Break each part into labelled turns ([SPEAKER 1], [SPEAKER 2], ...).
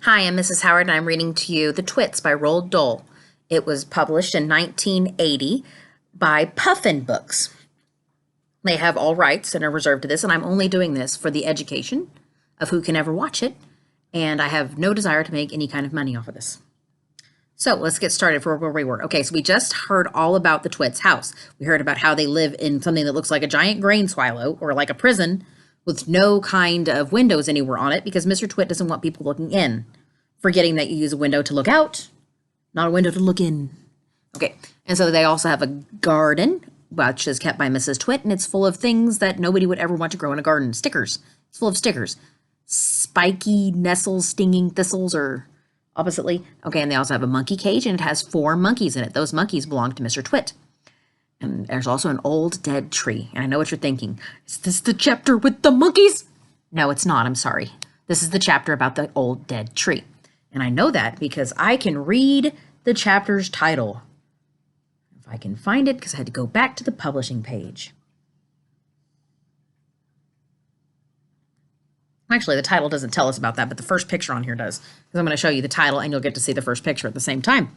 [SPEAKER 1] Hi, I'm Mrs. Howard, and I'm reading to you The Twits by Roald Dahl. It was published in 1980 by Puffin Books. They have all rights and are reserved to this, and I'm only doing this for the education of who can ever watch it, and I have no desire to make any kind of money off of this. So let's get started for where we were. Okay, so we just heard all about the Twits' house. We heard about how they live in something that looks like a giant grain silo or like a prison with no kind of windows anywhere on it because Mr. Twit doesn't want people looking in, forgetting that you use a window to look out, not a window to look in. Okay, and so they also have a garden, which is kept by Mrs. Twit, and it's full of things that nobody would ever want to grow in a garden. Stickers. It's full of stickers. Spiky nettles, stinging thistles, or oppositely. Okay, and they also have a monkey cage, and it has 4 monkeys in it. Those monkeys belong to Mr. Twit. And there's also an old dead tree. And I know what you're thinking. Is this the chapter with the monkeys? No, it's not. I'm sorry. This is the chapter about the old dead tree. And I know that because I can read the chapter's title. If I can find it, because I had to go back to the publishing page. Actually, the title doesn't tell us about that, but the first picture on here does. Because I'm going to show you the title, and you'll get to see the first picture at the same time.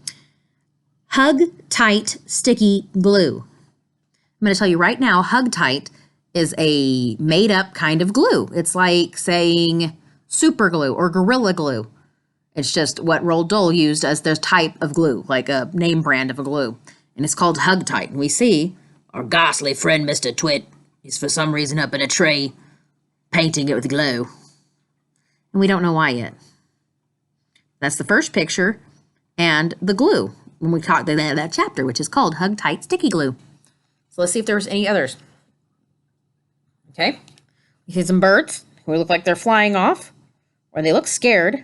[SPEAKER 1] Hugtight Sticky Glue. I'm going to tell you right now, Hugtight is a made-up kind of glue. It's like saying super glue or gorilla glue. It's just what Roald Dahl used as their type of glue, like a name brand of a glue. And it's called Hugtight. And we see our ghastly friend, Mr. Twit, is for some reason up in a tree, painting it with glue. And we don't know why yet. That's the first picture and the glue when we talked about that chapter, which is called Hugtight Sticky Glue. So let's see if there's any others. Okay. You see some birds who look like they're flying off, or they look scared.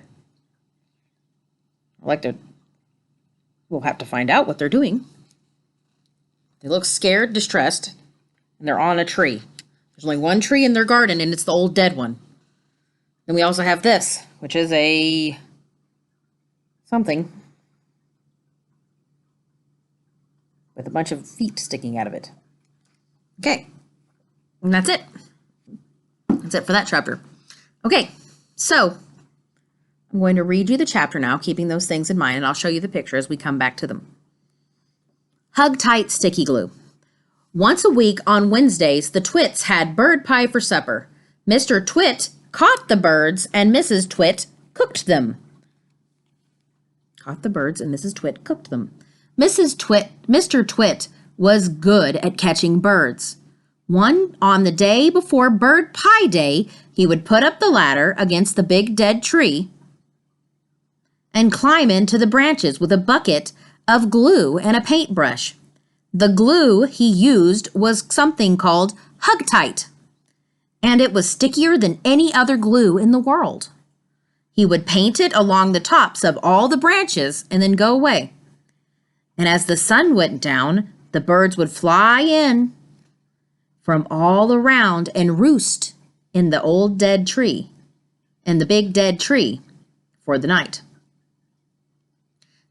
[SPEAKER 1] We'll have to find out what they're doing. They look scared, distressed, and they're on a tree. There's only one tree in their garden, and it's the old dead one. Then we also have this, which is a something with a bunch of feet sticking out of it. Okay, and that's it. That's it for that chapter. Okay, so I'm going to read you the chapter now, keeping those things in mind, and I'll show you the picture as we come back to them. Hugtight Sticky Glue. Once a week on Wednesdays, the Twits had bird pie for supper. Mr. Twit caught the birds, and Mrs. Twit cooked them. Caught the birds, and Mrs. Twit cooked them. Mr. Twit was good at catching birds. On the day before Bird Pie Day, he would put up the ladder against the big dead tree and climb into the branches with a bucket of glue and a paintbrush. The glue he used was something called Hugtight, and it was stickier than any other glue in the world. He would paint it along the tops of all the branches and then go away. And as the sun went down, the birds would fly in from all around and roost in the old dead tree, in the big dead tree, for the night.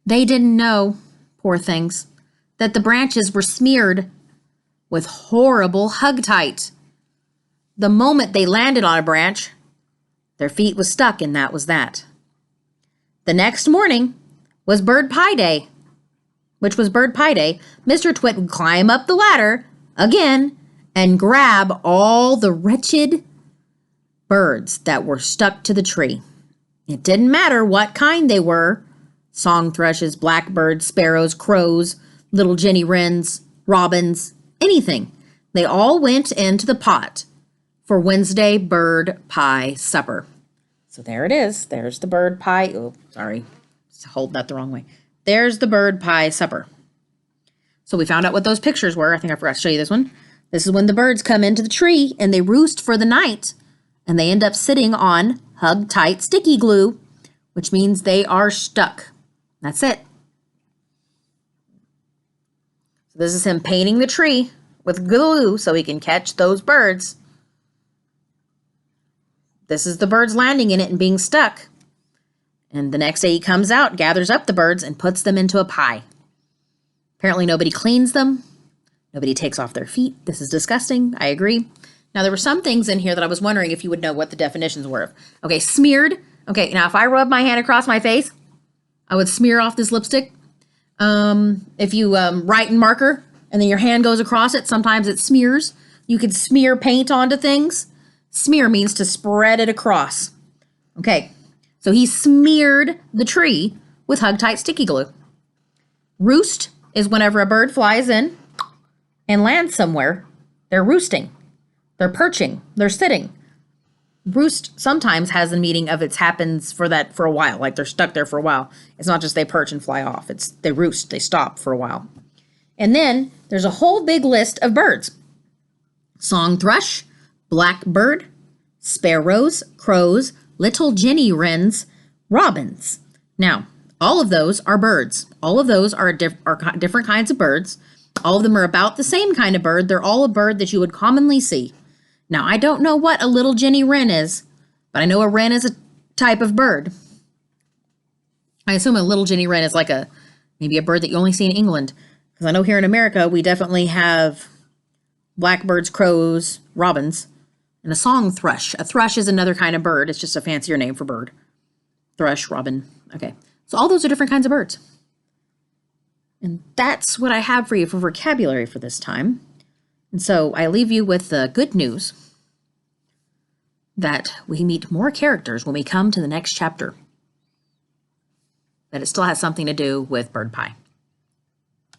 [SPEAKER 1] They didn't know, poor things, that the branches were smeared with horrible Hugtight. The moment they landed on a branch, their feet was stuck, and that was that. The next morning was Bird Pie Day, which was Bird Pie Day. Mr. Twit would climb up the ladder again and grab all the wretched birds that were stuck to the tree. It didn't matter what kind they were. Song thrushes, blackbirds, sparrows, crows, little Jenny wrens, robins, anything. They all went into the pot for Wednesday bird pie supper. So there it is. There's the bird pie. Oh, sorry. Hold that the wrong way. There's the bird pie supper. So we found out what those pictures were. I think I forgot to show you this one. This is when the birds come into the tree and they roost for the night, and they end up sitting on Hugtight Sticky Glue, which means they are stuck. That's it. So this is him painting the tree with glue so he can catch those birds. This is the birds landing in it and being stuck. And the next day he comes out, gathers up the birds, and puts them into a pie. Apparently nobody cleans them. Nobody takes off their feet. This is disgusting. I agree. Now, there were some things in here that I was wondering if you would know what the definitions were. Okay, smeared Okay, now if I rub my hand across my face, I would smear off this lipstick. If you write in marker and then your hand goes across it, sometimes it smears. You could smear paint onto things. Smear means to spread it across. Okay, so he smeared the tree with Hugtight sticky glue. Roost is whenever a bird flies in and lands somewhere. They're roosting. They're perching. They're sitting. Roost sometimes has the meaning of it happens for a while, like they're stuck there for a while. It's not just they perch and fly off. It's they roost, they stop for a while. And then there's a whole big list of birds. Song thrush, blackbird, sparrows, crows, little jenny wrens, robins. Now, all of those are birds. All of those are different kinds of birds. All of them are about the same kind of bird. They're all a bird that you would commonly see. Now, I don't know what a little jenny wren is, but I know a wren is a type of bird. I assume a little jenny wren is like maybe a bird that you only see in England. Because I know here in America, we definitely have blackbirds, crows, robins, and a song thrush. A thrush is another kind of bird. It's just a fancier name for bird. Thrush, robin. Okay, so all those are different kinds of birds. And that's what I have for you for vocabulary for this time. And so I leave you with the good news that we meet more characters when we come to the next chapter. That it still has something to do with bird pie.